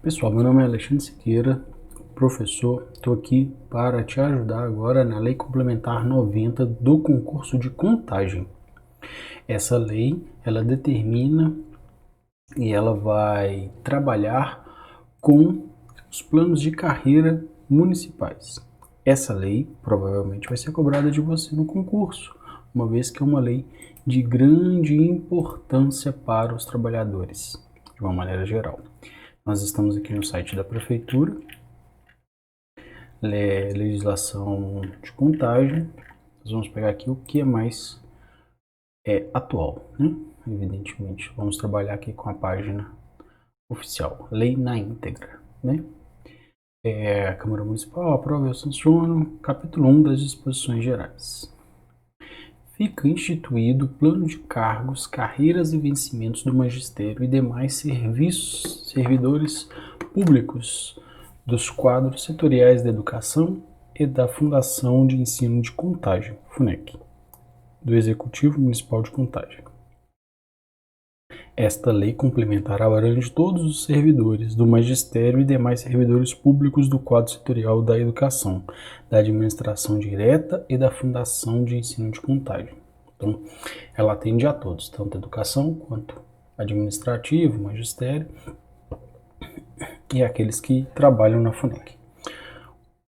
Pessoal, meu nome é Alexandre Siqueira, professor. Estou aqui para te ajudar agora na Lei Complementar 90 do concurso de contagem. Essa lei, ela determina e ela vai trabalhar com os planos de carreira municipais. Essa lei provavelmente vai ser cobrada de você no concurso, uma vez que é uma lei de grande importância para os trabalhadores, de uma maneira geral. Nós estamos aqui no site da Prefeitura, legislação de contagem. Nós vamos pegar aqui o que é mais atual, né? Evidentemente, vamos trabalhar aqui com a página oficial, lei na íntegra, né? Câmara Municipal, aprova e eu sanciono, capítulo 1 das disposições gerais. Fica instituído o plano de cargos, carreiras e vencimentos do magistério e demais servidores públicos dos quadros setoriais da educação e da Fundação de Ensino de Contagem, FUNEC, do Executivo Municipal de Contagem. Esta lei complementar abrange todos os servidores do magistério e demais servidores públicos do quadro setorial da educação, da administração direta e da Fundação de Ensino de Contagem. Então, ela atende a todos, tanto a educação quanto administrativo, magistério e aqueles que trabalham na FUNEC.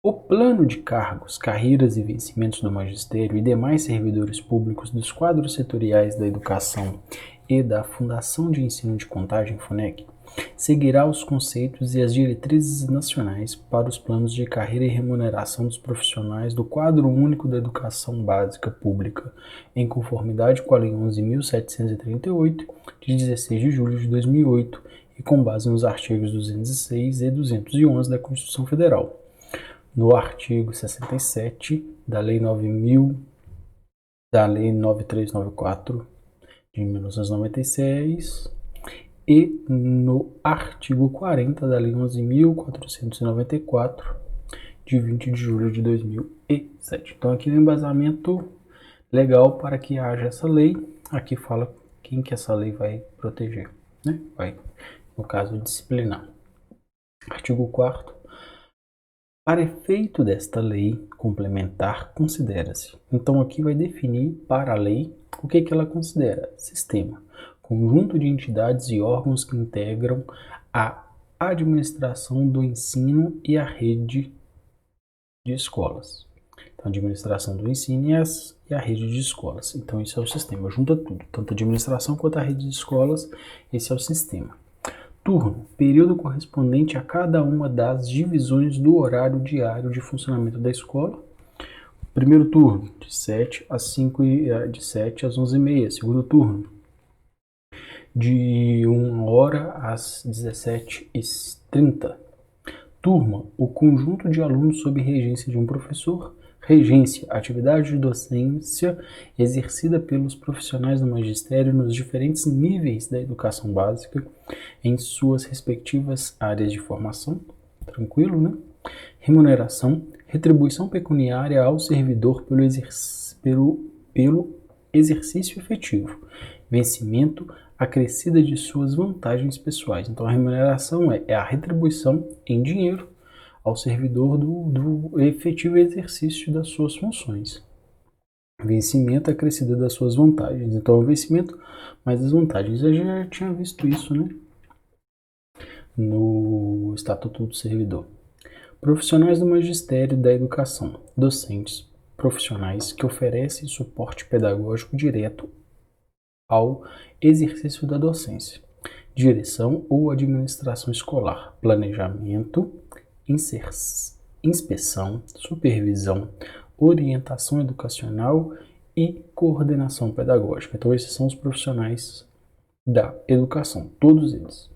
O plano de cargos, carreiras e vencimentos do magistério e demais servidores públicos dos quadros setoriais da educação e da Fundação de Ensino de Contagem, FUNEC, seguirá os conceitos e as diretrizes nacionais para os planos de carreira e remuneração dos profissionais do quadro único da educação básica pública, em conformidade com a Lei 11.738, de 16 de julho de 2008, e com base nos artigos 206 e 211 da Constituição Federal. No artigo 67 da Lei 9394 de 1996 e no artigo 40 da Lei 11.494 de 20 de julho de 2007. Então aqui é um embasamento legal para que haja essa lei. Aqui fala quem que essa lei vai proteger, né? Vai, no caso, disciplinar. Artigo 4º. Para efeito desta lei complementar, considera-se. Então aqui vai definir para a lei o que ela considera: sistema, conjunto de entidades e órgãos que integram a administração do ensino e a rede de escolas. Então, administração do ensino e a rede de escolas. Então, isso é o sistema, junta tudo, tanto a administração quanto a rede de escolas, esse é o sistema. Turno, período correspondente a cada uma das divisões do horário diário de funcionamento da escola. Primeiro turno, de 7 às 11h30. Segundo turno, de 1 hora às 17h30. Turma, o conjunto de alunos sob regência de um professor. Regência, atividade de docência exercida pelos profissionais do magistério nos diferentes níveis da educação básica, em suas respectivas áreas de formação. Tranquilo, né? Remuneração, retribuição pecuniária ao servidor pelo exercício efetivo. Vencimento, acrescida de suas vantagens pessoais. Então, a remuneração é a retribuição em dinheiro ao servidor do efetivo exercício das suas funções. Vencimento, acrescida das suas vantagens. Então, o vencimento mais as vantagens. Eu já tinha visto isso, né? No Estatuto do Servidor. Profissionais do Magistério da Educação. Docentes profissionais que oferecem suporte pedagógico direto ao exercício da docência. Direção ou administração escolar. Planejamento, inspeção, supervisão, orientação educacional e coordenação pedagógica. Então, esses são os profissionais da educação, todos eles.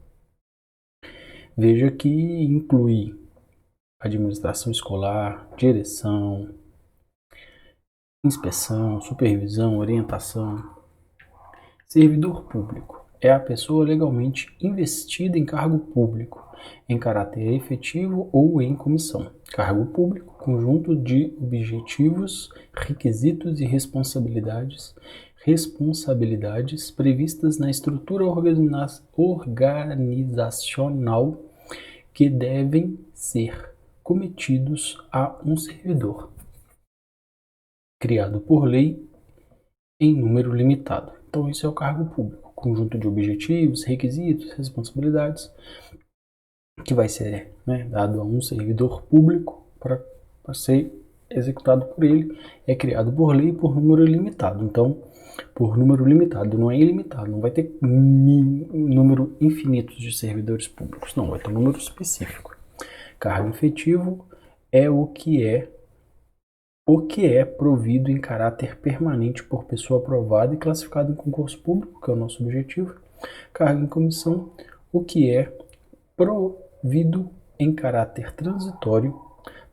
Veja que inclui administração escolar, direção, inspeção, supervisão, orientação. Servidor público é a pessoa legalmente investida em cargo público, em caráter efetivo ou em comissão. Cargo público, conjunto de objetivos, requisitos e responsabilidades previstas na estrutura organizacional que devem ser cometidos a um servidor, criado por lei em número limitado. Então, esse é o cargo público, conjunto de objetivos, requisitos, responsabilidades, que vai ser dado a um servidor público para ser executado por ele, é criado por lei por número limitado. Então, por número limitado, não é ilimitado, não vai ter número infinito de servidores públicos, não, vai ter um número específico. Cargo efetivo é o que é provido em caráter permanente por pessoa aprovada e classificada em concurso público, que é o nosso objetivo. Cargo em comissão, o que é provido em caráter transitório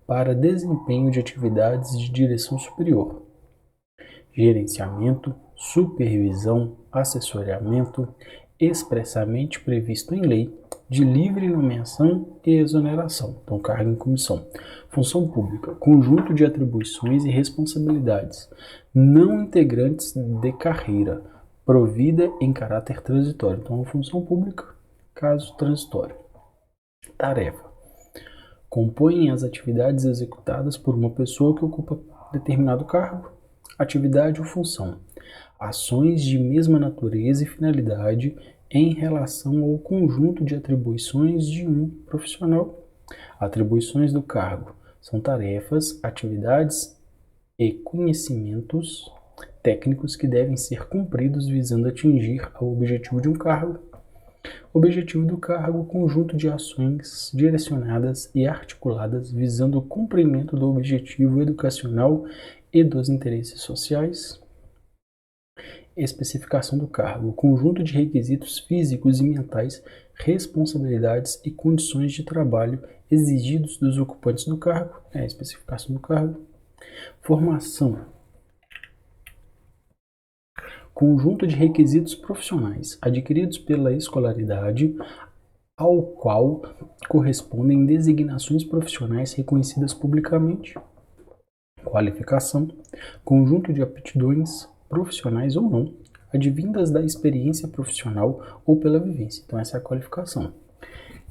para desempenho de atividades de direção superior, gerenciamento, supervisão, assessoramento, expressamente previsto em lei, de livre nomeação e exoneração. Então, cargo em comissão. Função pública, conjunto de atribuições e responsabilidades, não integrantes de carreira, provida em caráter transitório. Então, função pública, caso transitório. Tarefa. Compõem as atividades executadas por uma pessoa que ocupa determinado cargo, atividade ou função. Ações de mesma natureza e finalidade em relação ao conjunto de atribuições de um profissional. Atribuições do cargo são tarefas, atividades e conhecimentos técnicos que devem ser cumpridos visando atingir o objetivo de um cargo. Objetivo do cargo, conjunto de ações direcionadas e articuladas visando o cumprimento do objetivo educacional e dos interesses sociais. Especificação do cargo, conjunto de requisitos físicos e mentais, responsabilidades e condições de trabalho exigidos dos ocupantes do cargo. É a especificação do cargo. Formação. Conjunto de requisitos profissionais adquiridos pela escolaridade, ao qual correspondem designações profissionais reconhecidas publicamente. Qualificação. Conjunto de aptidões profissionais ou não, advindas da experiência profissional ou pela vivência. Então, essa é a qualificação.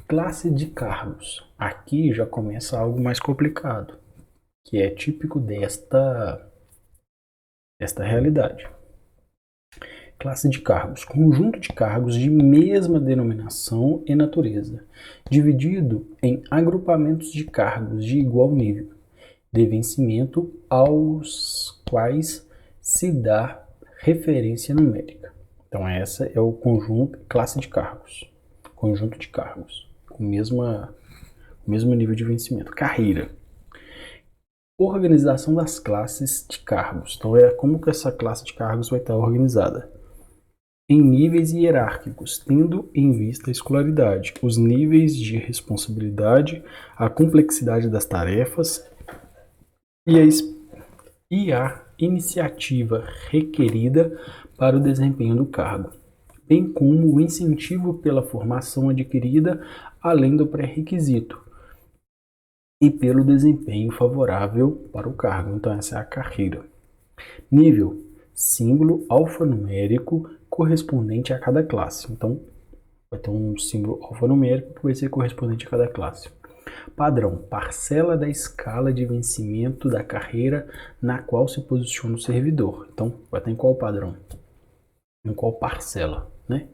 Classe de cargos. Aqui já começa algo mais complicado, que é típico desta realidade. Classe de cargos. Conjunto de cargos de mesma denominação e natureza, dividido em agrupamentos de cargos de igual nível, de vencimento aos quais se dá referência numérica. Então, essa é o conjunto, classe de cargos. Conjunto de cargos, com o mesmo nível de vencimento. Carreira. Organização das classes de cargos. Então, como que essa classe de cargos vai estar organizada? Em níveis hierárquicos, tendo em vista a escolaridade, os níveis de responsabilidade, a complexidade das tarefas e a iniciativa requerida para o desempenho do cargo, bem como o incentivo pela formação adquirida além do pré-requisito e pelo desempenho favorável para o cargo. Então, essa é a carreira. Nível, símbolo alfanumérico correspondente a cada classe. Então, vai ter um símbolo alfanumérico que vai ser correspondente a cada classe. Padrão, parcela da escala de vencimento da carreira na qual se posiciona o servidor. Então, vai estar em qual padrão? Em qual parcela, né?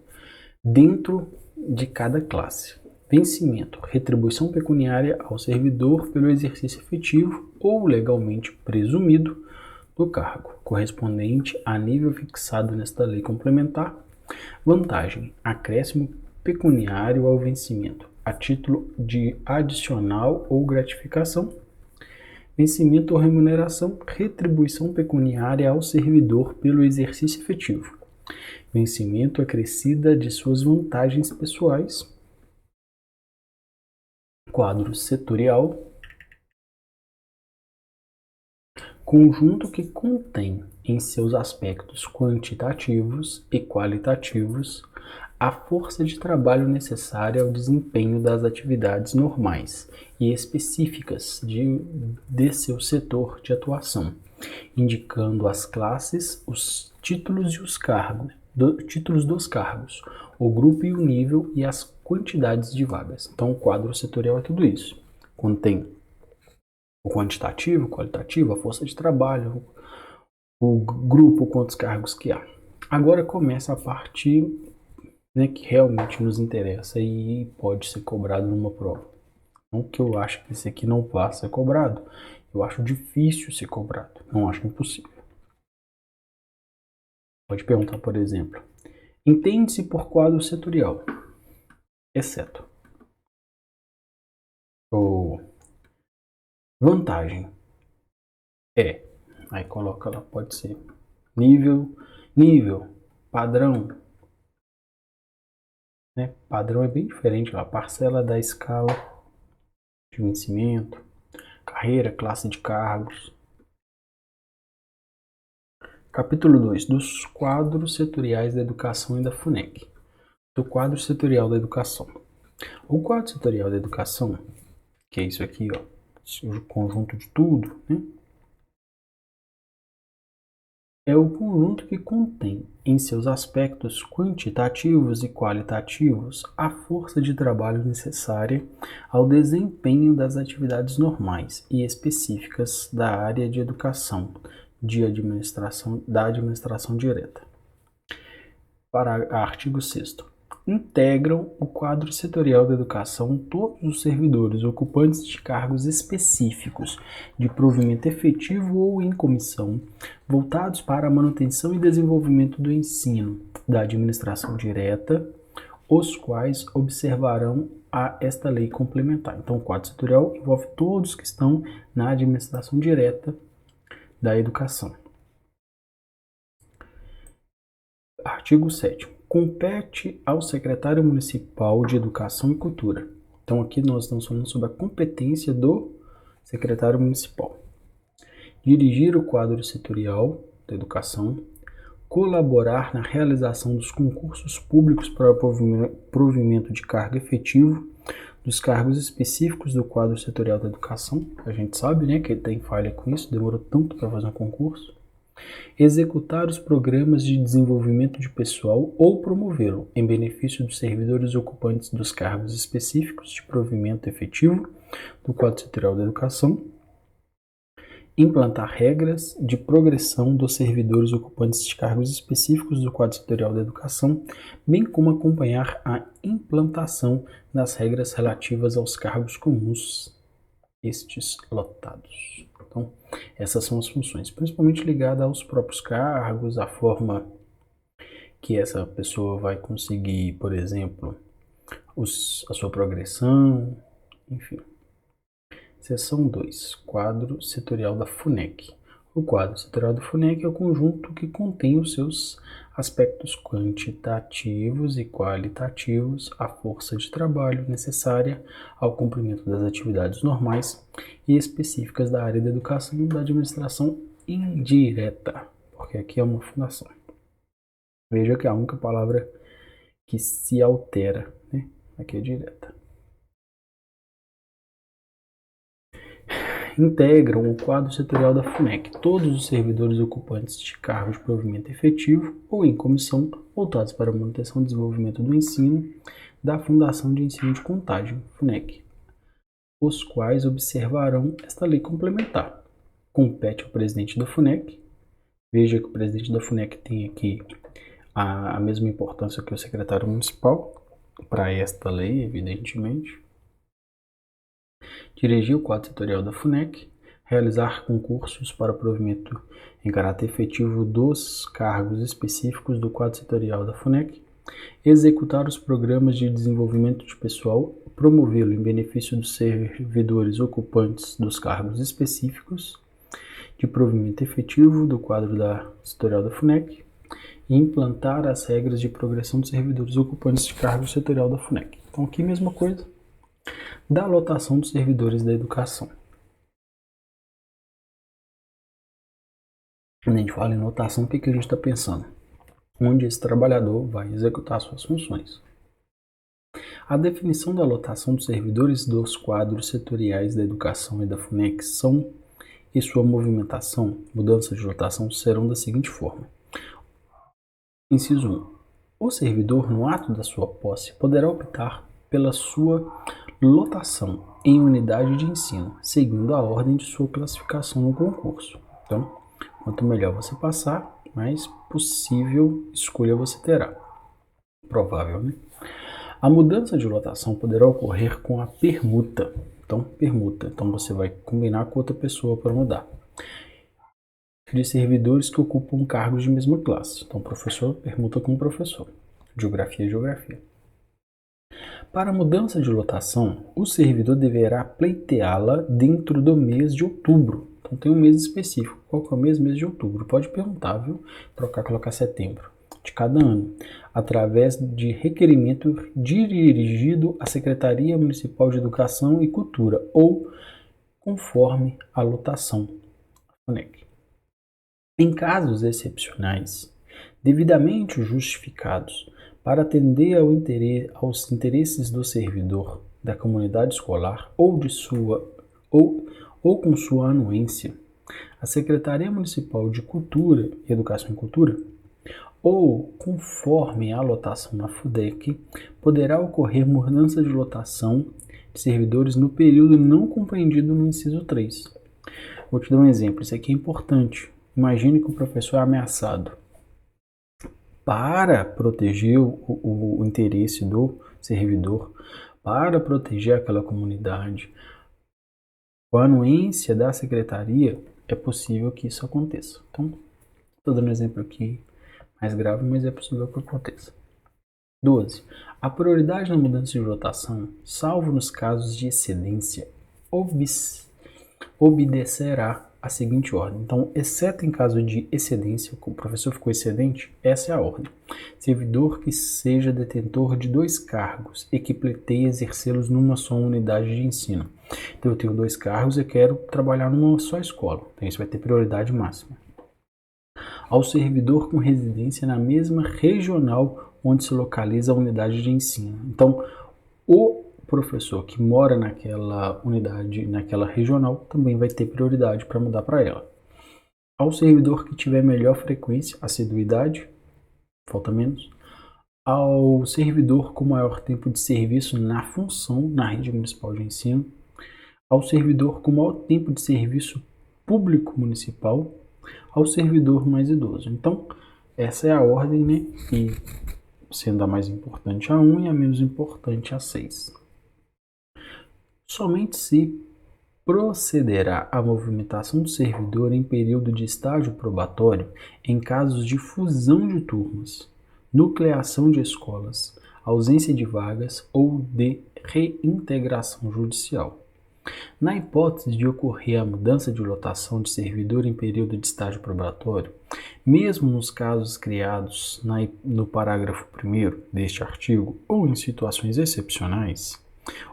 Dentro de cada classe. Vencimento, retribuição pecuniária ao servidor pelo exercício efetivo ou legalmente presumido do cargo, correspondente a nível fixado nesta lei complementar. Vantagem, acréscimo pecuniário ao vencimento, a título de adicional ou gratificação. Vencimento ou remuneração, retribuição pecuniária ao servidor pelo exercício efetivo. Vencimento acrescida de suas vantagens pessoais. Quadro setorial. Conjunto que contém em seus aspectos quantitativos e qualitativos a força de trabalho necessária ao desempenho das atividades normais e específicas de seu setor de atuação, indicando as classes, os títulos e os cargos, títulos dos cargos, o grupo e o nível e as quantidades de vagas. Então, o quadro setorial é tudo isso. Contém o quantitativo, o qualitativo, a força de trabalho, o grupo, quantos cargos que há. Agora começa a parte, né, que realmente nos interessa e pode ser cobrado numa prova. Não que eu acho que esse aqui não vai ser cobrado. Eu acho difícil ser cobrado. Não acho impossível. Pode perguntar, por exemplo, entende-se por quadro setorial, exceto ou vantagem é. Aí coloca lá, pode ser nível, padrão, né? Padrão é bem diferente lá, parcela da escala de vencimento, carreira, classe de cargos. Capítulo 2 dos quadros setoriais da educação e da FUNEC. Do quadro setorial da educação. O quadro setorial da educação, que é isso aqui, ó, o conjunto de tudo, né? É o conjunto que contém, em seus aspectos quantitativos e qualitativos, a força de trabalho necessária ao desempenho das atividades normais e específicas da área de educação, da administração direta. Artigo 6º. Integram o quadro setorial da educação todos os servidores ocupantes de cargos específicos de provimento efetivo ou em comissão, voltados para a manutenção e desenvolvimento do ensino, da administração direta, os quais observarão esta lei complementar. Então, o quadro setorial envolve todos que estão na administração direta da educação. Artigo 7º. Compete ao secretário municipal de Educação e Cultura. Então, aqui nós estamos falando sobre a competência do secretário municipal. Dirigir o quadro setorial da educação, colaborar na realização dos concursos públicos para o provimento de cargo efetivo dos cargos específicos do quadro setorial da educação. A gente sabe, né, que tem falha com isso, demorou tanto para fazer um concurso. Executar os programas de desenvolvimento de pessoal ou promovê-lo em benefício dos servidores ocupantes dos cargos específicos de provimento efetivo do quadro setorial da educação. Implantar regras de progressão dos servidores ocupantes de cargos específicos do quadro setorial da educação, bem como acompanhar a implantação das regras relativas aos cargos comuns, estes lotados. Então, essas são as funções, principalmente ligadas aos próprios cargos, a forma que essa pessoa vai conseguir, por exemplo, a sua progressão, enfim. Seção 2, quadro setorial da FUNEC. O quadro setorial da FUNEC é o conjunto que contém os seus aspectos quantitativos e qualitativos, a força de trabalho necessária ao cumprimento das atividades normais e específicas da área da educação e da administração indireta, porque aqui é uma fundação. Veja que a única palavra que se altera, né? Aqui é direta. Integram o quadro setorial da FUNEC todos os servidores ocupantes de cargos de provimento efetivo ou em comissão voltados para a manutenção e desenvolvimento do ensino da Fundação de Ensino de Contagem, FUNEC, os quais observarão esta lei complementar. Compete ao presidente da FUNEC. Veja que o presidente da FUNEC tem aqui a mesma importância que o secretário municipal para esta lei, evidentemente. Dirigir o quadro setorial da FUNEC, realizar concursos para provimento em caráter efetivo dos cargos específicos do quadro setorial da FUNEC, executar os programas de desenvolvimento de pessoal, promovê-lo em benefício dos servidores ocupantes dos cargos específicos de provimento efetivo do quadro setorial da FUNEC e implantar as regras de progressão dos servidores ocupantes de cargo setorial da FUNEC. Então aqui mesma coisa da lotação dos servidores da educação. Quando a gente fala em lotação, o que a gente está pensando? Onde esse trabalhador vai executar suas funções. A definição da lotação dos servidores dos quadros setoriais da educação e da FUNEC e sua movimentação, mudança de lotação, serão da seguinte forma. Inciso 1. O servidor, no ato da sua posse, poderá optar pela sua lotação em unidade de ensino, seguindo a ordem de sua classificação no concurso. Então, quanto melhor você passar, mais possível escolha você terá. Provável, né? A mudança de lotação poderá ocorrer com a permuta. Então, permuta. Então, você vai combinar com outra pessoa para mudar. De servidores que ocupam cargos de mesma classe. Então, professor permuta com o professor. Geografia, geografia. Para a mudança de lotação, o servidor deverá pleiteá-la dentro do mês de outubro. Então, tem um mês específico. Qual que é o mês? Mês de outubro. Pode perguntar, viu? Colocar setembro de cada ano, através de requerimento dirigido à Secretaria Municipal de Educação e Cultura ou conforme a lotação FUNEC. Em casos excepcionais, devidamente justificados, para atender aos interesses do servidor, da comunidade escolar ou com sua anuência, a Secretaria Municipal de Cultura, Educação e Cultura, ou conforme a lotação na FUDEC, poderá ocorrer mudança de lotação de servidores no período não compreendido no inciso 3. Vou te dar um exemplo, isso aqui é importante. Imagine que o professor é ameaçado. Para proteger o interesse do servidor, para proteger aquela comunidade, com a anuência da secretaria, é possível que isso aconteça. Então, estou dando um exemplo aqui mais grave, mas é possível que aconteça. 12. A prioridade na mudança de lotação, salvo nos casos de excedência, obedecerá a seguinte ordem. Então, exceto em caso de excedência, o professor ficou excedente, essa é a ordem. Servidor que seja detentor de 2 cargos e que pleiteie exercê-los numa só unidade de ensino. Então, eu tenho 2 cargos e quero trabalhar numa só escola. Então, isso vai ter prioridade máxima. Ao servidor com residência na mesma regional onde se localiza a unidade de ensino. Então, o professor que mora naquela unidade, naquela regional, também vai ter prioridade para mudar para ela. Ao servidor que tiver melhor frequência, assiduidade, falta menos. Ao servidor com maior tempo de serviço na função, na rede municipal de ensino. Ao servidor com maior tempo de serviço público municipal. Ao servidor mais idoso. Então, essa é a ordem, né? E sendo a mais importante a 1 e a menos importante a 6. Somente se procederá à movimentação do servidor em período de estágio probatório em casos de fusão de turmas, nucleação de escolas, ausência de vagas ou de reintegração judicial. Na hipótese de ocorrer a mudança de lotação de servidor em período de estágio probatório, mesmo nos casos criados no parágrafo 1º deste artigo ou em situações excepcionais,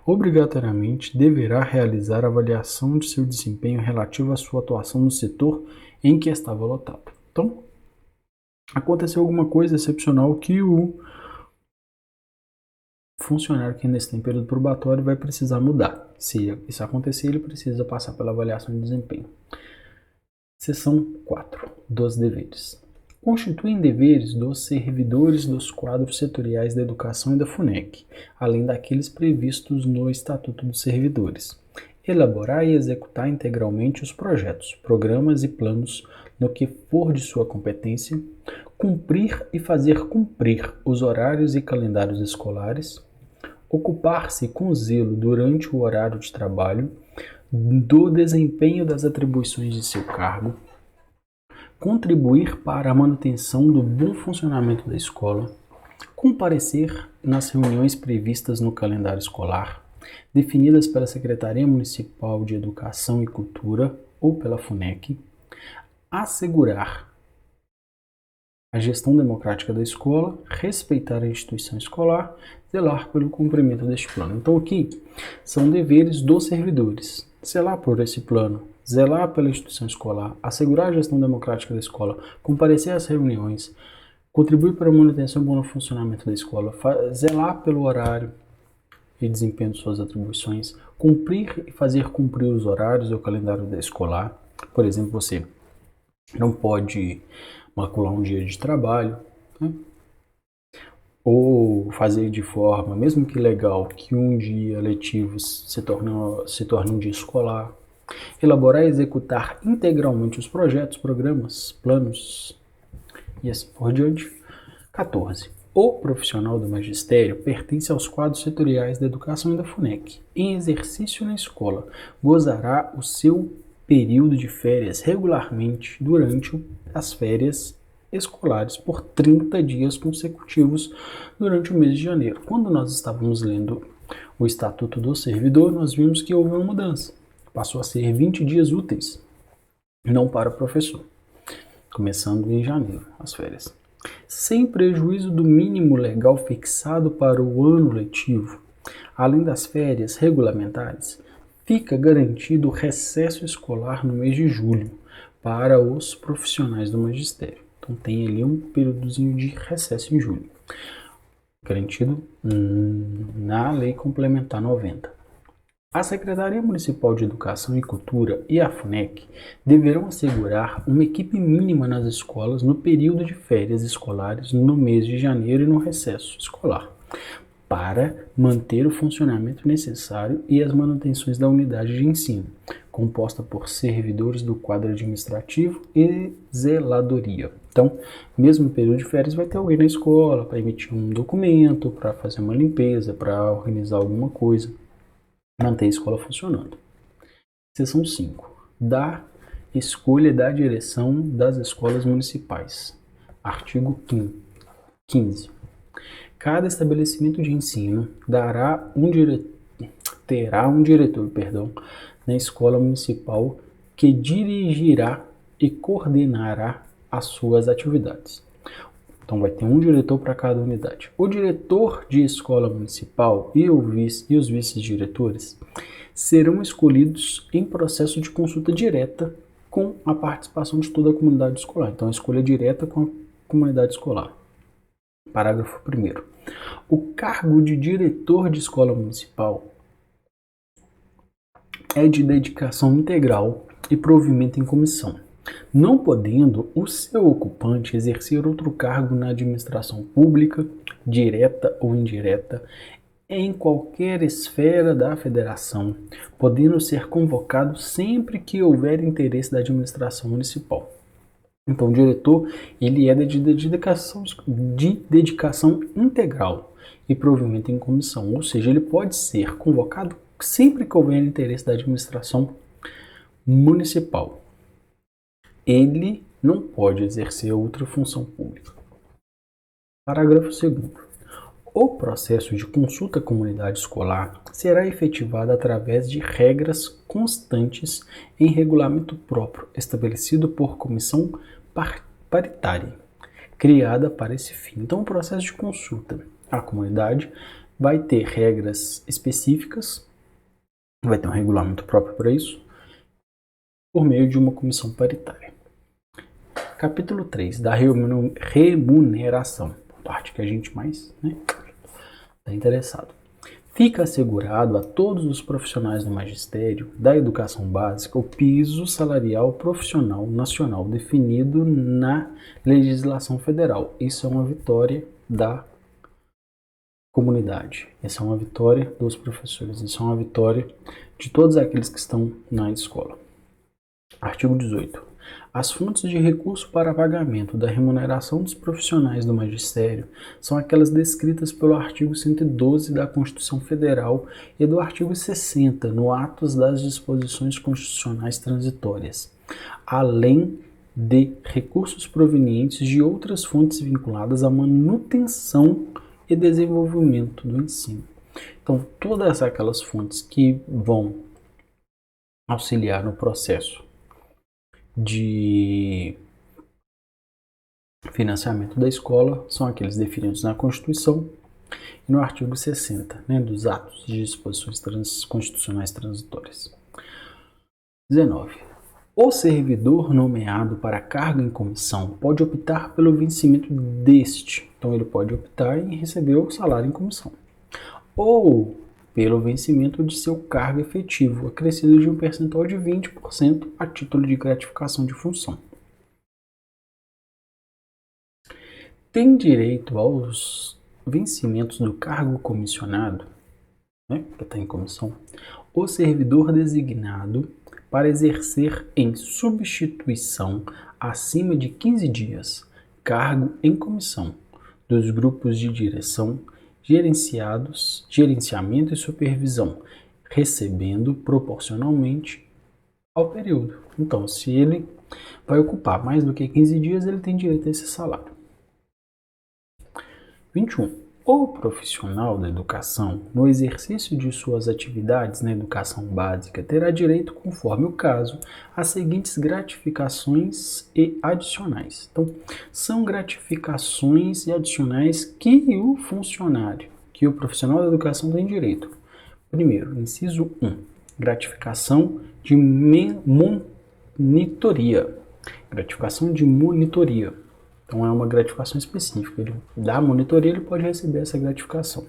obrigatoriamente deverá realizar avaliação de seu desempenho relativo à sua atuação no setor em que estava lotado. Então, aconteceu alguma coisa excepcional que o funcionário que ainda está em período probatório vai precisar mudar. Se isso acontecer, ele precisa passar pela avaliação de desempenho. Seção 4 dos deveres. Constituem deveres dos servidores dos quadros setoriais da educação e da FUNEC, além daqueles previstos no Estatuto dos Servidores. Elaborar e executar integralmente os projetos, programas e planos no que for de sua competência, cumprir e fazer cumprir os horários e calendários escolares, ocupar-se com zelo durante o horário de trabalho do desempenho das atribuições de seu cargo, contribuir para a manutenção do bom funcionamento da escola, comparecer nas reuniões previstas no calendário escolar, definidas pela Secretaria Municipal de Educação e Cultura ou pela FUNEC, assegurar a gestão democrática da escola, respeitar a instituição escolar, zelar pelo cumprimento deste plano. Então aqui são deveres dos servidores: zelar por esse plano, zelar pela instituição escolar, assegurar a gestão democrática da escola, comparecer às reuniões, contribuir para a manutenção e bom funcionamento da escola, zelar pelo horário e desempenho de suas atribuições, cumprir e fazer cumprir os horários e o calendário da escolar. Por exemplo, você não pode macular um dia de trabalho, né? ou fazer de forma, mesmo que legal, que um dia letivo se torne um dia escolar. Elaborar e executar integralmente os projetos, programas, planos e assim por diante. 14. O profissional do magistério pertence aos quadros setoriais da educação e da FUNEC. Em exercício na escola, gozará o seu período de férias regularmente durante as férias escolares por 30 dias consecutivos durante o mês de janeiro. Quando nós estávamos lendo o Estatuto do Servidor, nós vimos que houve uma mudança. Passou a ser 20 dias úteis, não para o professor, começando em janeiro, as férias. Sem prejuízo do mínimo legal fixado para o ano letivo, além das férias regulamentares, fica garantido o recesso escolar no mês de julho para os profissionais do magistério. Então tem ali um períodozinho de recesso em julho, garantido na Lei Complementar 90. A Secretaria Municipal de Educação e Cultura e a FUNEC deverão assegurar uma equipe mínima nas escolas no período de férias escolares no mês de janeiro e no recesso escolar, para manter o funcionamento necessário e as manutenções da unidade de ensino, composta por servidores do quadro administrativo e zeladoria. Então, mesmo no período de férias, vai ter alguém na escola para emitir um documento, para fazer uma limpeza, para organizar alguma coisa, manter a escola funcionando. Seção 5. Da escolha da direção das escolas municipais. Artigo 15. Cada estabelecimento de ensino terá um diretor na escola municipal que dirigirá e coordenará as suas atividades. Então vai ter um diretor para cada unidade. O diretor de escola municipal e os vice-diretores serão escolhidos em processo de consulta direta com a participação de toda a comunidade escolar. Então, a escolha direta com a comunidade escolar. Parágrafo 1º. O cargo de diretor de escola municipal é de dedicação integral e provimento em comissão, não podendo o seu ocupante exercer outro cargo na administração pública, direta ou indireta, em qualquer esfera da federação, podendo ser convocado sempre que houver interesse da administração municipal. Então, o diretor, ele é de dedicação integral e provimento em comissão, ou seja, ele pode ser convocado sempre que houver interesse da administração municipal. Ele não pode exercer outra função pública. Parágrafo 2º. O processo de consulta à comunidade escolar será efetivado através de regras constantes em regulamento próprio, estabelecido por comissão paritária, criada para esse fim. Então, o processo de consulta à comunidade vai ter regras específicas, vai ter um regulamento próprio para isso, por meio de uma comissão paritária. Capítulo 3, da remuneração, parte que a gente mais está interessado. Fica assegurado a todos os profissionais do magistério da educação básica o piso salarial profissional nacional definido na legislação federal. Isso é uma vitória da comunidade, essa é uma vitória dos professores, isso é uma vitória de todos aqueles que estão na escola. Artigo 18. As fontes de recurso para pagamento da remuneração dos profissionais do magistério são aquelas descritas pelo artigo 112 da Constituição Federal e do artigo 60 no Atos das Disposições Constitucionais Transitórias, além de recursos provenientes de outras fontes vinculadas à manutenção e desenvolvimento do ensino. Então, todas aquelas fontes que vão auxiliar no processo de financiamento da escola são aqueles definidos na Constituição e no artigo 60, dos atos de disposições constitucionais transitórias. 19. O servidor nomeado para cargo em comissão pode optar pelo vencimento deste, então ele pode optar em receber o salário em comissão, ou pelo vencimento de seu cargo efetivo, acrescido de um percentual de 20% a título de gratificação de função. Tem direito aos vencimentos do cargo comissionado, né, que está em comissão, o servidor designado para exercer em substituição acima de 15 dias cargo em comissão dos grupos de direção, gerenciamento e supervisão, recebendo proporcionalmente ao período. Então, se ele vai ocupar mais do que 15 dias, ele tem direito a esse salário. 21. O profissional da educação, no exercício de suas atividades na educação básica, terá direito, conforme o caso, às seguintes gratificações e adicionais. Então, são gratificações e adicionais que o funcionário, que o profissional da educação tem direito. Primeiro, inciso 1, gratificação de monitoria. Gratificação de monitoria. Então é uma gratificação específica. Ele dá a monitoria, ele pode receber essa gratificação.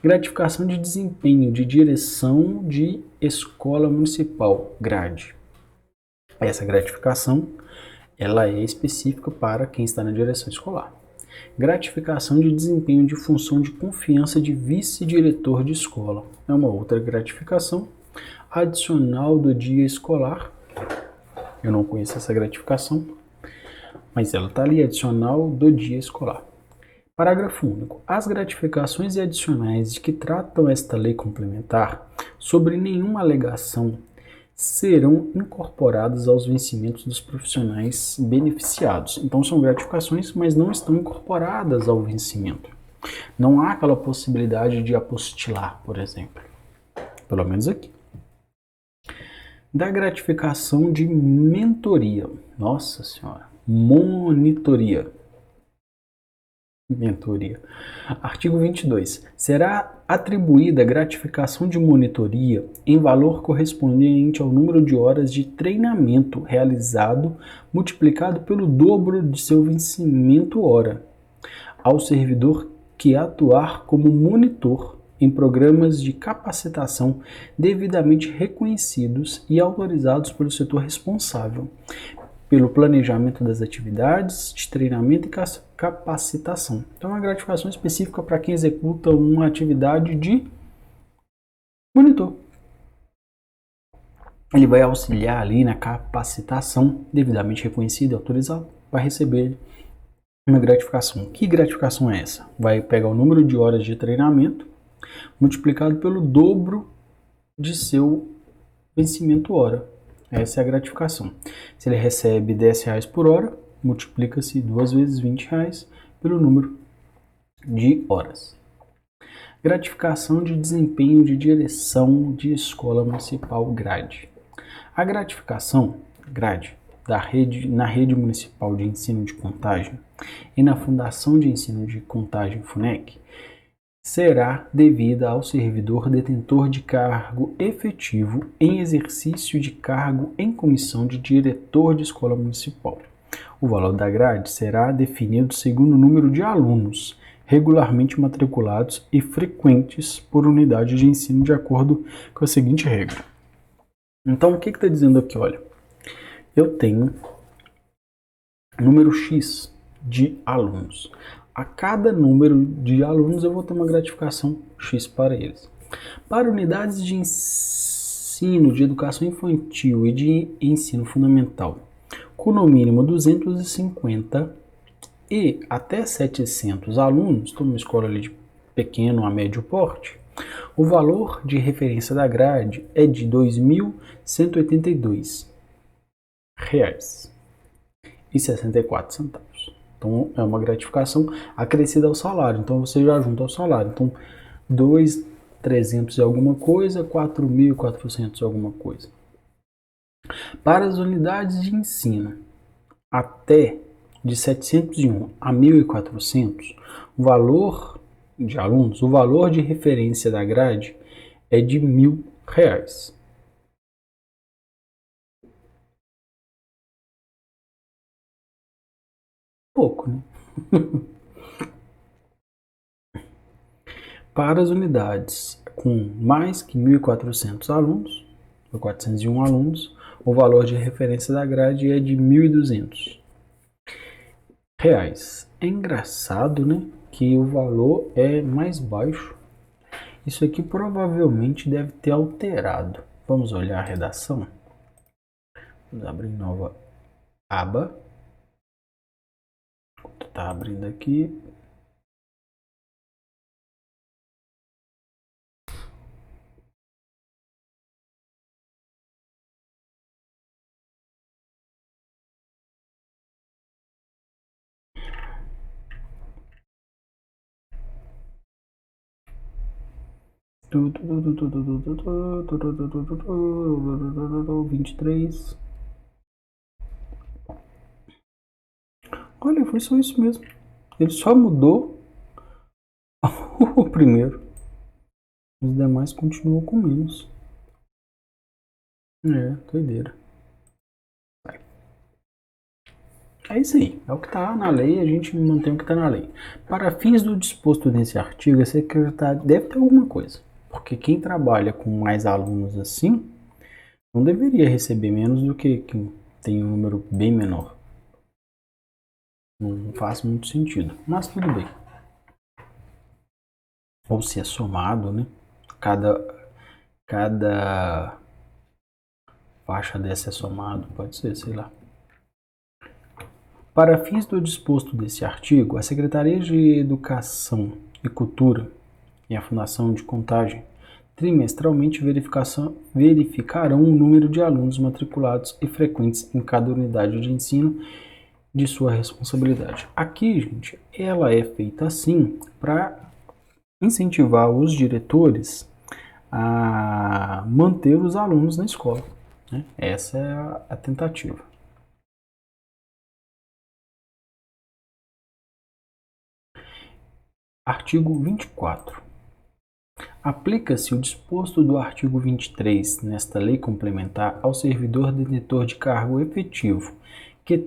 Gratificação de desempenho de direção de escola municipal, grade. Essa gratificação ela é específica para quem está na direção escolar. Gratificação de desempenho de função de confiança de vice-diretor de escola. É uma outra gratificação. Adicional do dia escolar. Eu não conheço essa gratificação, mas ela está ali, adicional do dia escolar. Parágrafo único. As gratificações e adicionais de que tratam esta lei complementar, sobre nenhuma alegação, serão incorporadas aos vencimentos dos profissionais beneficiados. Então são gratificações, mas não estão incorporadas ao vencimento. Não há aquela possibilidade de apostilar, por exemplo. Pelo menos aqui. Da gratificação de mentoria. Nossa Senhora. Monitoria. Mentoria. Artigo 22. Será atribuída gratificação de monitoria em valor correspondente ao número de horas de treinamento realizado multiplicado pelo dobro de seu vencimento hora ao servidor que atuar como monitor em programas de capacitação devidamente reconhecidos e autorizados pelo setor responsável pelo planejamento das atividades de treinamento e capacitação. Então, é uma gratificação específica para quem executa uma atividade de monitor. Ele vai auxiliar ali na capacitação devidamente reconhecida e autorizada, vai receber uma gratificação. Que gratificação é essa? Vai pegar o número de horas de treinamento multiplicado pelo dobro de seu vencimento hora. Essa é a gratificação. Se ele recebe R$10 por hora, multiplica-se 2 vezes R$20 pelo número de horas. Gratificação de desempenho de direção de escola municipal grade. A gratificação grade na rede municipal de ensino de Contagem e na Fundação de Ensino de Contagem FUNEC será devida ao servidor detentor de cargo efetivo em exercício de cargo em comissão de diretor de escola municipal. O valor da grade será definido segundo o número de alunos regularmente matriculados e frequentes por unidade de ensino de acordo com a seguinte regra. Então, o que está dizendo aqui? Olha, eu tenho número X de alunos. A cada número de alunos eu vou ter uma gratificação X para eles. Para unidades de ensino de educação infantil e de ensino fundamental, com no mínimo 250 e até 700 alunos, estou numa escola ali de pequeno a médio porte, o valor de referência da grade é de R$ 2.182,64. Então, é uma gratificação acrescida ao salário. Então, você já junta ao salário. Então, 2.300 e alguma coisa, 4.400 e alguma coisa. Para as unidades de ensino até de 701 a 1.400, o valor de alunos, o valor de referência da grade é de R$1.000. Pouco, né? Para as unidades com mais que 1.400 alunos, 401 alunos, o valor de referência da grade é de R$1.200. É engraçado, né? que o valor é mais baixo. Isso aqui provavelmente deve ter alterado. Vamos olhar a redação. Vamos abrir nova aba. Tá abrindo aqui. Tudo 23. Olha, foi só isso mesmo. Ele só mudou o primeiro. Os demais continuam com menos. É, doideira. É isso aí. É o que está na lei, a gente mantém o que está na lei. Para fins do disposto nesse artigo, a secretaria deve ter alguma coisa. Porque quem trabalha com mais alunos assim, não deveria receber menos do que quem tem um número bem menor. Não faz muito sentido, mas tudo bem. Ou se é somado, né? Cada faixa dessa é somado, pode ser, sei lá. Para fins do disposto desse artigo, a Secretaria de Educação e Cultura e a Fundação de Contagem trimestralmente verificarão o número de alunos matriculados e frequentes em cada unidade de ensino de sua responsabilidade. Aqui, gente, ela é feita assim para incentivar os diretores a manter os alunos na escola, né? Essa é a tentativa. Artigo 24. Aplica-se o disposto do artigo 23 nesta lei complementar ao servidor detentor de cargo efetivo que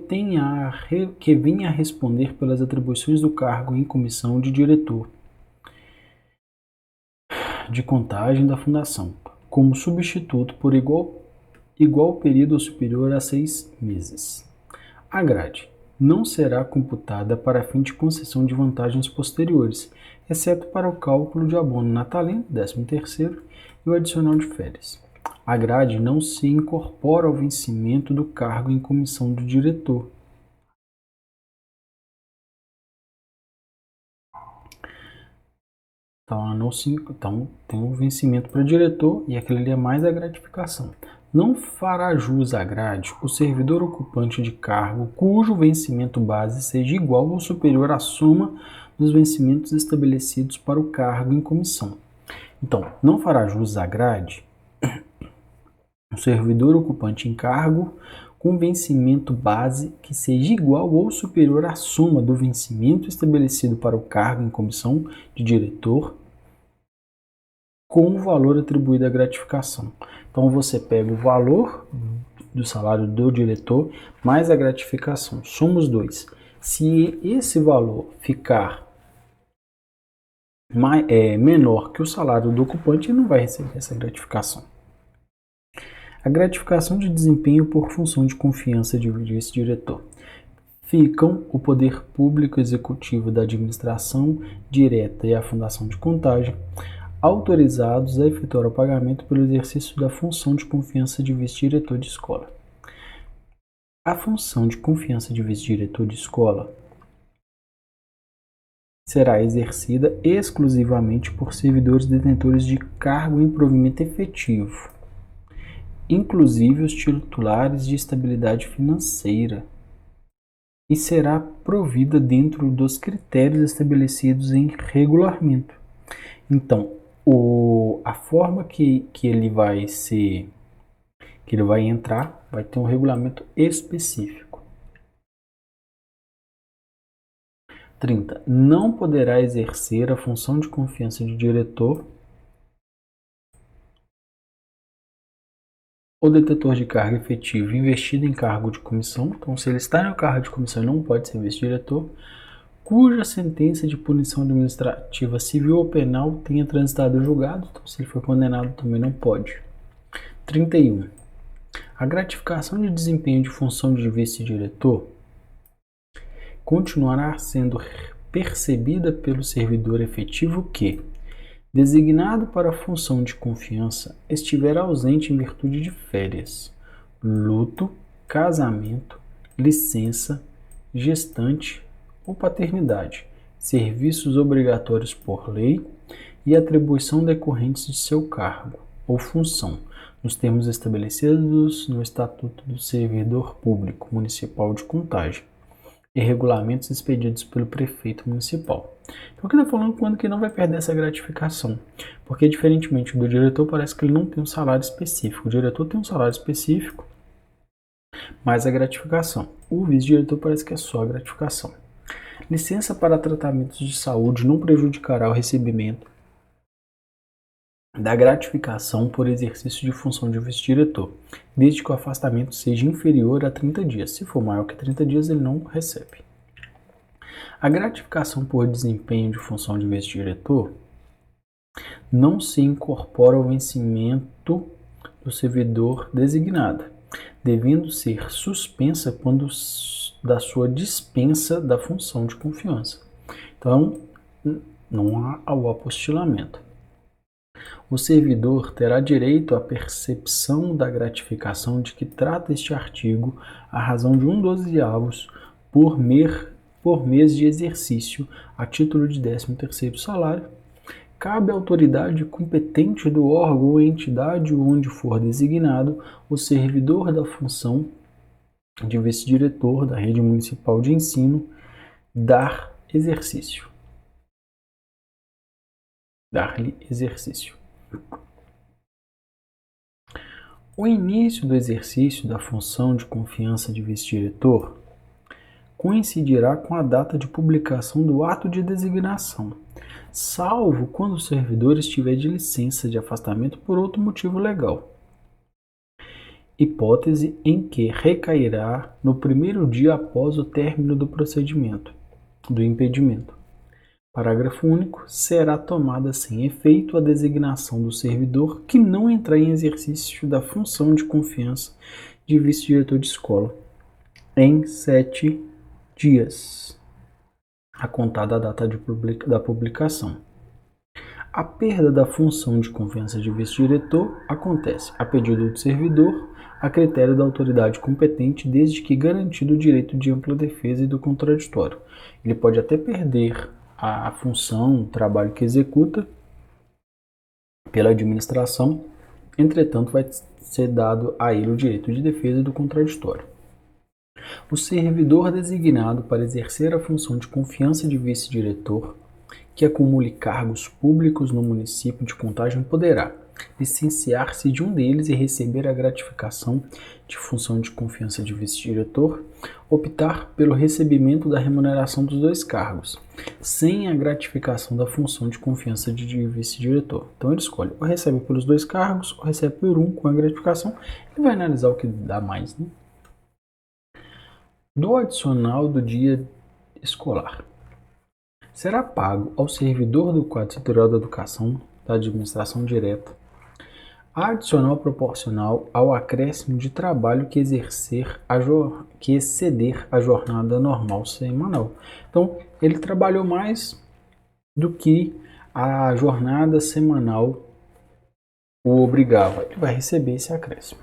venha a responder pelas atribuições do cargo em comissão de diretor de contagem da Fundação, como substituto por igual período ou superior a 6 meses. A grade não será computada para fim de concessão de vantagens posteriores, exceto para o cálculo de abono natalino, 13º, e o adicional de férias. A grade não se incorpora ao vencimento do cargo em comissão do diretor. Então, tem um vencimento para diretor e aquele ali é mais a gratificação. Não fará jus à grade o servidor ocupante de cargo cujo vencimento base seja igual ou superior à soma dos vencimentos estabelecidos para o cargo em comissão. Então, não fará jus à grade o servidor ocupante em cargo com vencimento base que seja igual ou superior à soma do vencimento estabelecido para o cargo em comissão de diretor com o valor atribuído à gratificação. Então você pega o valor do salário do diretor mais a gratificação, soma os dois. Se esse valor ficar menor que o salário do ocupante, ele não vai receber essa gratificação. A gratificação de desempenho por função de confiança de vice-diretor. Ficam o poder público executivo da administração direta e a Fundação de Contagem autorizados a efetuar o pagamento pelo exercício da função de confiança de vice-diretor de escola. A função de confiança de vice-diretor de escola será exercida exclusivamente por servidores detentores de cargo em provimento efetivo, inclusive os titulares de estabilidade financeira, e será provida dentro dos critérios estabelecidos em regulamento. Então, a forma que ele vai entrar, vai ter um regulamento específico. 30. Não poderá exercer a função de confiança de diretor ou detentor de cargo efetivo investido em cargo de comissão. Então, se ele está no cargo de comissão, ele não pode ser vice-diretor, cuja sentença de punição administrativa civil ou penal tenha transitado em julgado. Então, se ele for condenado, também não pode. 31. A gratificação de desempenho de função de vice-diretor continuará sendo percebida pelo servidor efetivo que, designado para a função de confiança, estiver ausente em virtude de férias, luto, casamento, licença, gestante ou paternidade, serviços obrigatórios por lei e atribuição decorrentes de seu cargo ou função, nos termos estabelecidos no Estatuto do Servidor Público Municipal de Contagem e regulamentos expedidos pelo prefeito municipal. Então, aqui está falando quando que não vai perder essa gratificação, porque diferentemente do diretor, parece que ele não tem um salário específico. O diretor tem um salário específico, mas a gratificação. O vice-diretor parece que é só a gratificação. Licença para tratamentos de saúde não prejudicará o recebimento da gratificação por exercício de função de vice-diretor, desde que o afastamento seja inferior a 30 dias. Se for maior que 30 dias, ele não recebe. A gratificação por desempenho de função de vice-diretor não se incorpora ao vencimento do servidor designado, devendo ser suspensa quando da sua dispensa da função de confiança. Então, não há o apostilamento. O servidor terá direito à percepção da gratificação de que trata este artigo à razão de 1/12 por mês de exercício, a título de 13º salário. Cabe à autoridade competente do órgão ou entidade onde for designado o servidor da função de vice-diretor da rede municipal de ensino dar-lhe exercício. O início do exercício da função de confiança de vice-diretor coincidirá com a data de publicação do ato de designação, salvo quando o servidor estiver de licença de afastamento por outro motivo legal. Hipótese em que recairá no primeiro dia após o término do procedimento do impedimento. Parágrafo único. Será tomada sem efeito a designação do servidor que não entrar em exercício da função de confiança de vice-diretor de escola em 7 dias, a contar da data da publicação. A perda da função de confiança de vice-diretor acontece a pedido do servidor, a critério da autoridade competente, desde que garantido o direito de ampla defesa e do contraditório. Ele pode até perder a função, o trabalho que executa pela administração, entretanto vai ser dado a ele o direito de defesa e do contraditório. O servidor designado para exercer a função de confiança de vice-diretor, que acumule cargos públicos no município de Contagem, poderá licenciar-se de um deles e receber a gratificação de função de confiança de vice-diretor, optar pelo recebimento da remuneração dos 2 cargos, sem a gratificação da função de confiança de vice-diretor. Então ele escolhe ou recebe pelos 2 cargos ou recebe por um com a gratificação e vai analisar o que dá mais, né? Do adicional do dia escolar. Será pago ao servidor do quadro setorial da educação, da administração direta, adicional proporcional ao acréscimo de trabalho que exceder a jornada normal semanal. Então, ele trabalhou mais do que a jornada semanal o obrigava. Ele vai receber esse acréscimo.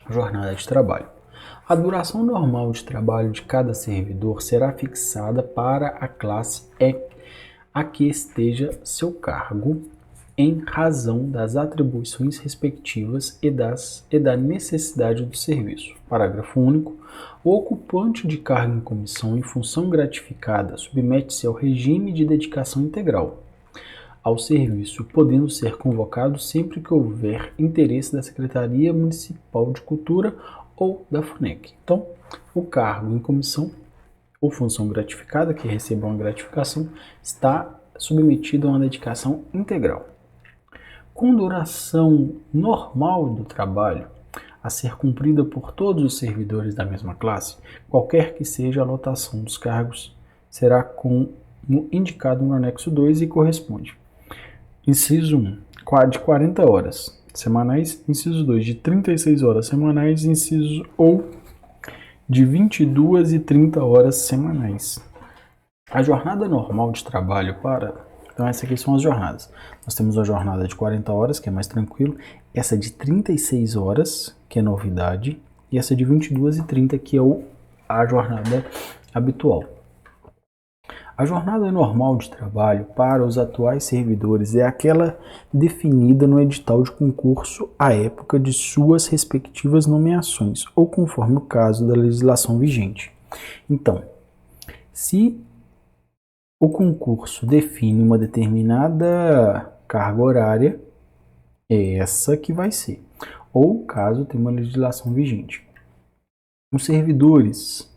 Jornada de trabalho. A duração normal de trabalho de cada servidor será fixada para a classe a que esteja seu cargo, em razão das atribuições respectivas e da necessidade do serviço. Parágrafo único. O ocupante de cargo em comissão em função gratificada submete-se ao regime de dedicação integral ao serviço, podendo ser convocado sempre que houver interesse da Secretaria Municipal de Cultura ou da FUNEC. Então, o cargo em comissão ou função gratificada, que receba uma gratificação, está submetido a uma dedicação integral. Com duração normal do trabalho a ser cumprida por todos os servidores da mesma classe, qualquer que seja a lotação dos cargos, será como indicado no anexo 2 e corresponde. Inciso 1, de 40 horas semanais. Inciso 2, de 36 horas semanais. Inciso ou de 22 e 30 horas semanais. A jornada normal de trabalho Então, essas aqui são as jornadas. Nós temos a jornada de 40 horas, que é mais tranquilo, essa de 36 horas, que é novidade, e essa de 22 e 30, que é a jornada habitual. A jornada normal de trabalho para os atuais servidores é aquela definida no edital de concurso à época de suas respectivas nomeações, ou conforme o caso da legislação vigente. Então, se o concurso define uma determinada carga horária, é essa que vai ser, ou caso tenha uma legislação vigente. Os servidores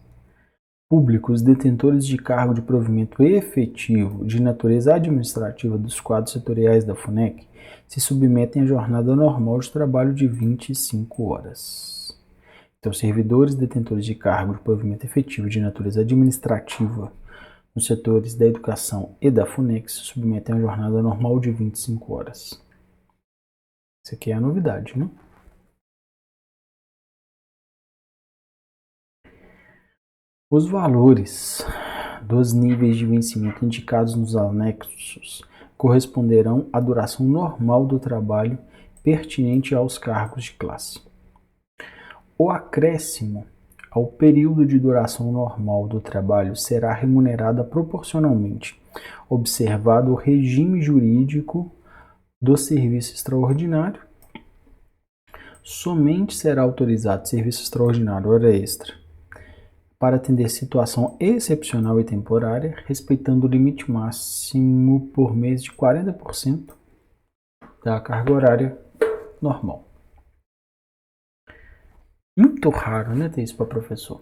públicos detentores de cargo de provimento efetivo de natureza administrativa dos quadros setoriais da FUNEC se submetem à jornada normal de trabalho de 25 horas. Então, servidores detentores de cargo de provimento efetivo de natureza administrativa nos setores da educação e da FUNEC se submetem à jornada normal de 25 horas. Isso aqui é a novidade, né? Os valores dos níveis de vencimento indicados nos anexos corresponderão à duração normal do trabalho pertinente aos cargos de classe. O acréscimo ao período de duração normal do trabalho será remunerada proporcionalmente, observado o regime jurídico do serviço extraordinário. Somente será autorizado serviço extraordinário, hora extra, para atender situação excepcional e temporária, respeitando o limite máximo por mês de 40% da carga horária normal. Muito raro, né, ter isso para professor.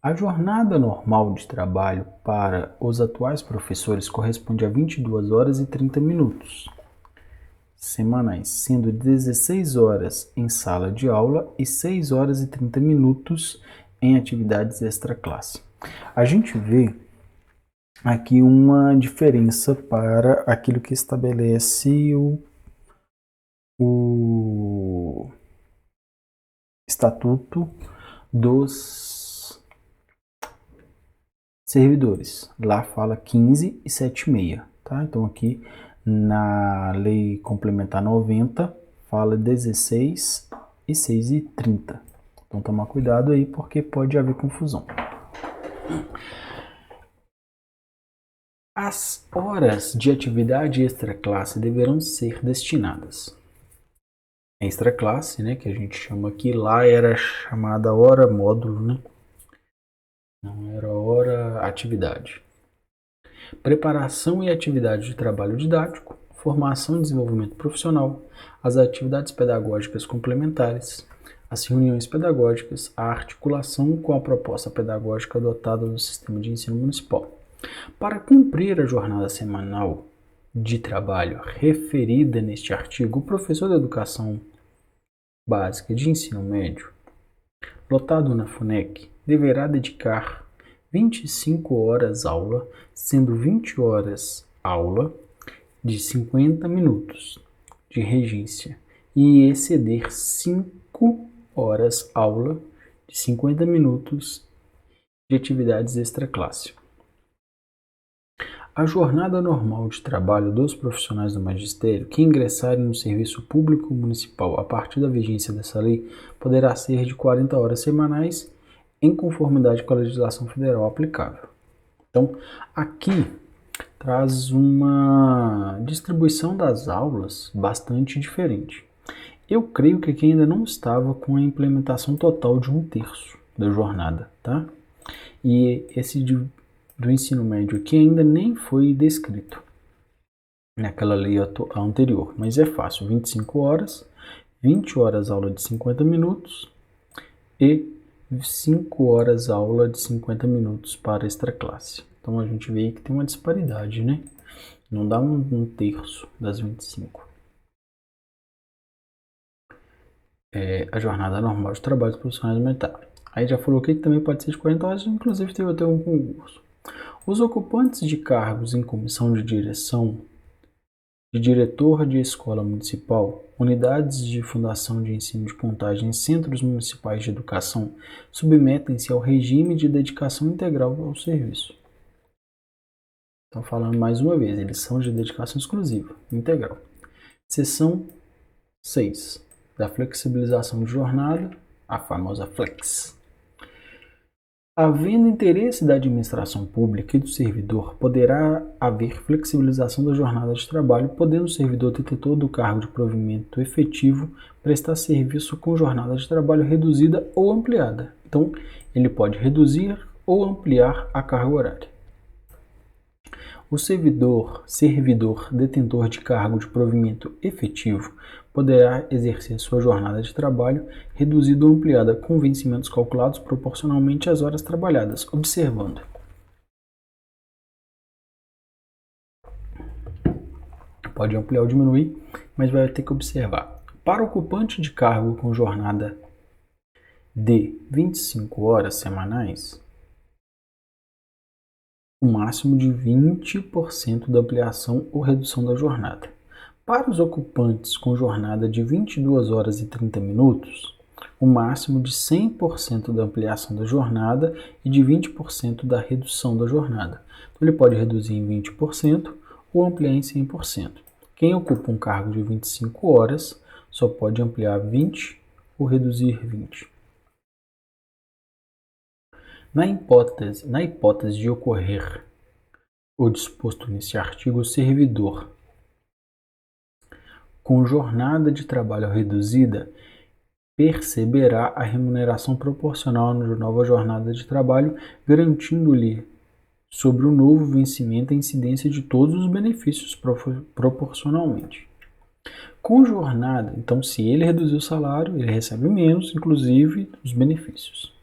A jornada normal de trabalho para os atuais professores corresponde a 22 horas e 30 minutos semanais, sendo 16 horas em sala de aula e 6 horas e 30 minutos em atividades extra-classe. A gente vê aqui uma diferença para aquilo que estabelece o Estatuto dos Servidores. Lá fala 15 e 7,6, tá? Então aqui na Lei Complementar 90 fala 16 e 6,30. Então, tomar cuidado aí, porque pode haver confusão. As horas de atividade extra-classe deverão ser destinadas. Extra-classe, né, que a gente chama aqui, lá era chamada hora módulo, né? Não era hora atividade. Preparação e atividade de trabalho didático, formação e desenvolvimento profissional, as atividades pedagógicas complementares, as reuniões pedagógicas, a articulação com a proposta pedagógica adotada do Sistema de Ensino Municipal. Para cumprir a jornada semanal de trabalho referida neste artigo, o professor da Educação Básica de Ensino Médio, lotado na FUNEC, deverá dedicar 25 horas aula, sendo 20 horas aula de 50 minutos de regência e exceder 5 horas aula de 50 minutos de atividades extra-classe. A jornada normal de trabalho dos profissionais do magistério que ingressarem no serviço público municipal a partir da vigência dessa lei poderá ser de 40 horas semanais em conformidade com a legislação federal aplicável. Então, aqui traz uma distribuição das aulas bastante diferente. Eu creio que aqui ainda não estava com a implementação total de 1/3 da jornada, tá? E esse do ensino médio aqui ainda nem foi descrito naquela lei anterior, mas é fácil, 25 horas, 20 horas aula de 50 minutos e 5 horas aula de 50 minutos para extra-classe. Então a gente vê que tem uma disparidade, né? Não dá 1/3 das 25. A jornada normal de trabalho dos profissionais militares. Aí já falou que também pode ser de 40 horas, inclusive teve até um concurso. Os ocupantes de cargos em comissão de direção, de diretor de escola municipal, unidades de fundação de ensino de contagem em centros municipais de educação, submetem-se ao regime de dedicação integral ao serviço. Então, falando mais uma vez, eles são de dedicação exclusiva, integral. Seção 6, da flexibilização de jornada, a famosa flex. Havendo interesse da administração pública e do servidor, poderá haver flexibilização da jornada de trabalho, podendo o servidor detentor do cargo de provimento efetivo prestar serviço com jornada de trabalho reduzida ou ampliada. Então, ele pode reduzir ou ampliar a carga horária. O servidor detentor de cargo de provimento efetivo poderá exercer sua jornada de trabalho reduzida ou ampliada com vencimentos calculados proporcionalmente às horas trabalhadas, observando: pode ampliar ou diminuir, mas vai ter que observar. Para o ocupante de cargo com jornada de 25 horas semanais, o máximo de 20% da ampliação ou redução da jornada. Para os ocupantes com jornada de 22 horas e 30 minutos, o máximo de 100% da ampliação da jornada e de 20% da redução da jornada. Então, ele pode reduzir em 20% ou ampliar em 100%. Quem ocupa um cargo de 25 horas só pode ampliar 20 ou reduzir 20. Na hipótese de ocorrer o disposto nesse artigo, o servidor com jornada de trabalho reduzida perceberá a remuneração proporcional na nova jornada de trabalho, garantindo-lhe sobre o novo vencimento a incidência de todos os benefícios proporcionalmente. Com jornada, então, se ele reduzir o salário, ele recebe menos, inclusive os benefícios.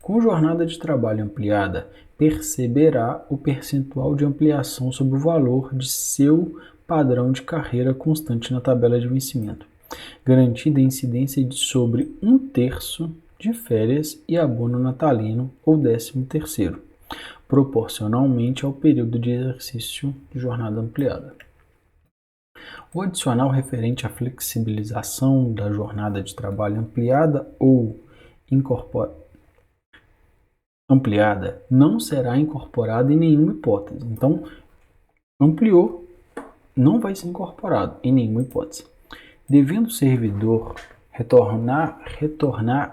Com jornada de trabalho ampliada, perceberá o percentual de ampliação sobre o valor de seu padrão de carreira constante na tabela de vencimento, garantida a incidência de sobre 1/3 de férias e abono natalino ou 13º, proporcionalmente ao período de exercício de jornada ampliada. O adicional referente à flexibilização da jornada de trabalho ampliada ou ampliada não será incorporada em nenhuma hipótese. Então, ampliou, não vai ser incorporado em nenhuma hipótese. Devendo o servidor retornar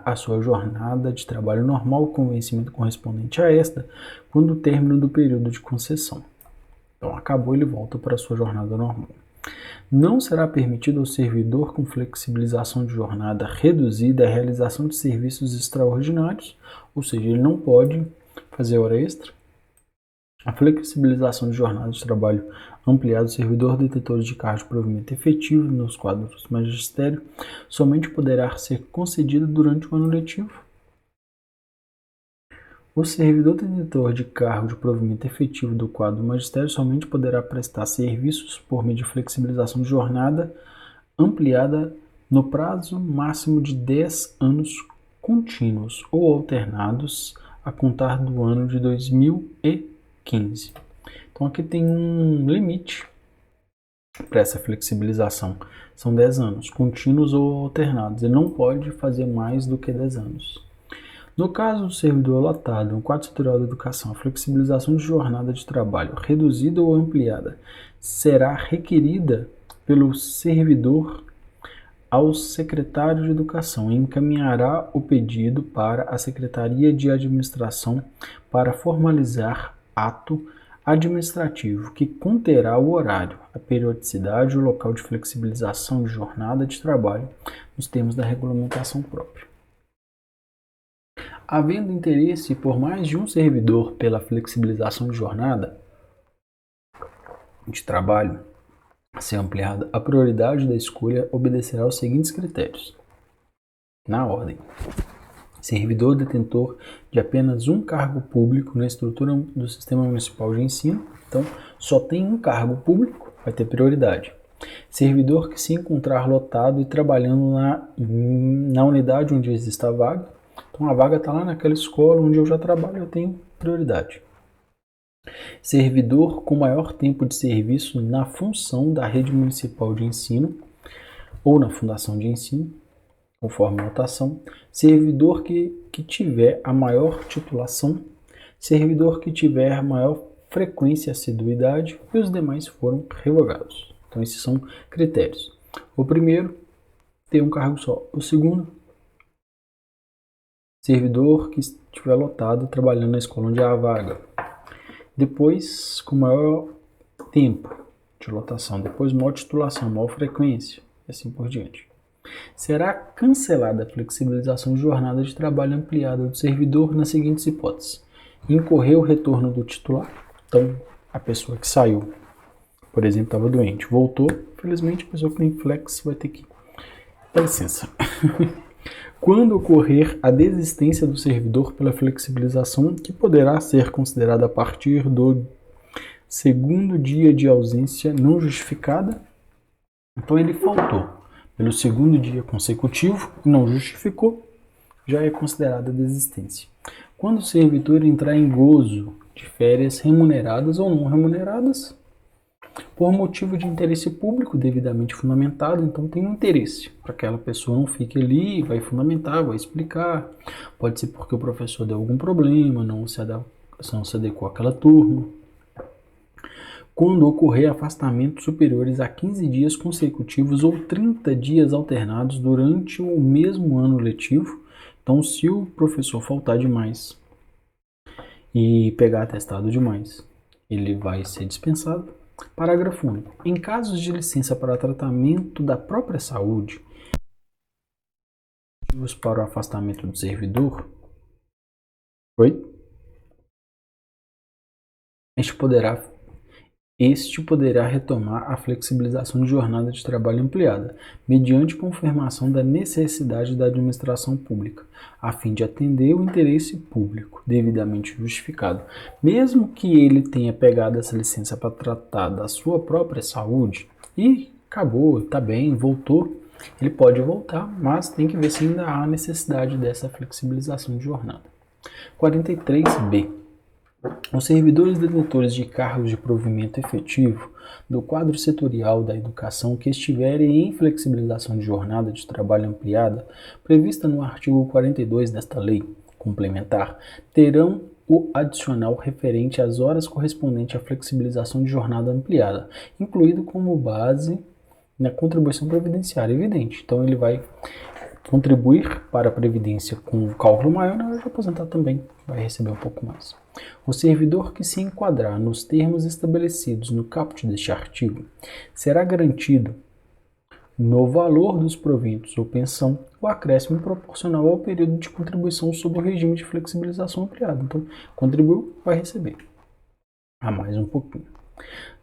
à sua jornada de trabalho normal com o vencimento correspondente a esta, quando o término do período de concessão. Então, acabou, ele volta para a sua jornada normal. Não será permitido ao servidor com flexibilização de jornada reduzida a realização de serviços extraordinários, ou seja, ele não pode fazer hora extra. A flexibilização de jornada de trabalho ampliada, o servidor detentor de cargo de provimento efetivo nos quadros do magistério somente poderá ser concedida durante o ano letivo. O servidor detentor de cargo de provimento efetivo do quadro do magistério somente poderá prestar serviços por meio de flexibilização de jornada ampliada no prazo máximo de 10 anos contínuos ou alternados a contar do ano de 2015. Então aqui tem um limite para essa flexibilização. São 10 anos, contínuos ou alternados. Ele não pode fazer mais do que 10 anos. No caso do servidor lotado no quadro setorial da educação, a flexibilização de jornada de trabalho reduzida ou ampliada será requerida pelo servidor ao secretário de Educação e encaminhará o pedido para a Secretaria de Administração para formalizar ato administrativo que conterá o horário, a periodicidade e o local de flexibilização de jornada de trabalho nos termos da regulamentação própria. Havendo interesse por mais de um servidor pela flexibilização de jornada de trabalho a ser ampliada, a prioridade da escolha obedecerá aos seguintes critérios. Na ordem: servidor detentor de apenas um cargo público na estrutura do Sistema Municipal de Ensino, então só tem um cargo público, vai ter prioridade. Servidor que se encontrar lotado e trabalhando na unidade onde existe a vaga, então a vaga está lá naquela escola onde eu já trabalho, eu tenho prioridade. Servidor com maior tempo de serviço na função da rede municipal de ensino ou na fundação de ensino, conforme a notação. Servidor que tiver a maior titulação. Servidor que tiver maior frequência e assiduidade, e os demais foram revogados. Então esses são critérios. O primeiro, ter um cargo só. O segundo, servidor que estiver lotado trabalhando na escola onde há a vaga. Depois, com maior tempo de lotação. Depois, maior titulação, maior frequência, e assim por diante. Será cancelada a flexibilização de jornada de trabalho ampliada do servidor nas seguintes hipóteses. Incorrer o retorno do titular. Então, a pessoa que saiu, por exemplo, estava doente, voltou. Infelizmente, a pessoa que tem flex vai ter que dar licença. Quando ocorrer a desistência do servidor pela flexibilização, que poderá ser considerada a partir do segundo dia de ausência não justificada. Então, ele faltou pelo segundo dia consecutivo, não justificou, já é considerada desistência. Quando o servidor entrar em gozo de férias remuneradas ou não remuneradas, por motivo de interesse público devidamente fundamentado, então tem um interesse para que aquela pessoa não fique ali, vai fundamentar, vai explicar. Pode ser porque o professor deu algum problema, não se adequou àquela turma. Quando ocorrer afastamentos superiores a 15 dias consecutivos ou 30 dias alternados durante o mesmo ano letivo. Então, se o professor faltar demais e pegar atestado demais, ele vai ser dispensado. Parágrafo único. Em casos de licença para tratamento da própria saúde, motivos para o afastamento do servidor, este poderá retomar a flexibilização de jornada de trabalho ampliada, mediante confirmação da necessidade da administração pública, a fim de atender o interesse público devidamente justificado. Mesmo que ele tenha pegado essa licença para tratar da sua própria saúde e acabou, está bem, voltou, ele pode voltar, mas tem que ver se ainda há necessidade dessa flexibilização de jornada. 43b. Os servidores detentores de cargos de provimento efetivo do quadro setorial da educação que estiverem em flexibilização de jornada de trabalho ampliada, prevista no artigo 42 desta lei complementar, terão o adicional referente às horas correspondente à flexibilização de jornada ampliada, incluído como base na contribuição previdenciária, evidente. Então ele vai contribuir para a previdência com um cálculo maior, na hora de aposentar também vai receber um pouco mais. O servidor que se enquadrar nos termos estabelecidos no caput deste artigo será garantido no valor dos proventos ou pensão o acréscimo proporcional ao período de contribuição sob o regime de flexibilização ampliada. Então, contribuiu, vai receber a mais um pouquinho.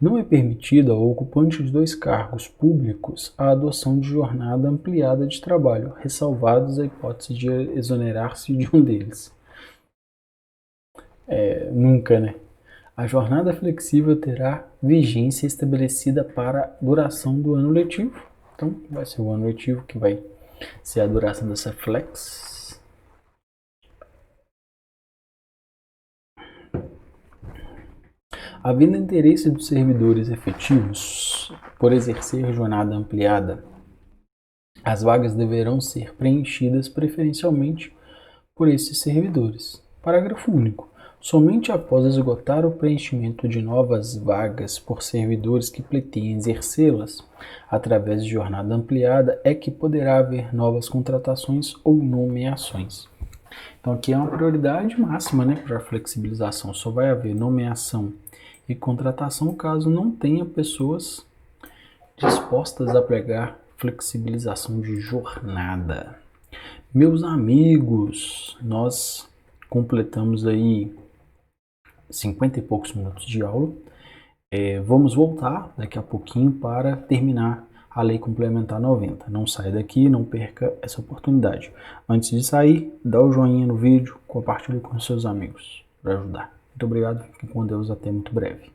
Não é permitida ao ocupante de 2 cargos públicos a adoção de jornada ampliada de trabalho, ressalvados a hipótese de exonerar-se de um deles. Nunca, né? A jornada flexível terá vigência estabelecida para a duração do ano letivo. Então, vai ser o ano letivo que vai ser a duração dessa flex. Havendo interesse dos servidores efetivos por exercer jornada ampliada, as vagas deverão ser preenchidas preferencialmente por esses servidores. Parágrafo único. Somente após esgotar o preenchimento de novas vagas por servidores que pleiteiem exercê-las através de jornada ampliada é que poderá haver novas contratações ou nomeações. Então aqui é uma prioridade máxima, né, para a flexibilização. Só vai haver nomeação e contratação caso não tenha pessoas dispostas a pregar flexibilização de jornada. Meus amigos, nós completamos aí 50 e poucos minutos de aula. Vamos voltar daqui a pouquinho para terminar a Lei Complementar 90. Não saia daqui, não perca essa oportunidade. Antes de sair, dá o joinha no vídeo, compartilhe com seus amigos para ajudar. Muito obrigado, fiquem com Deus, até muito breve.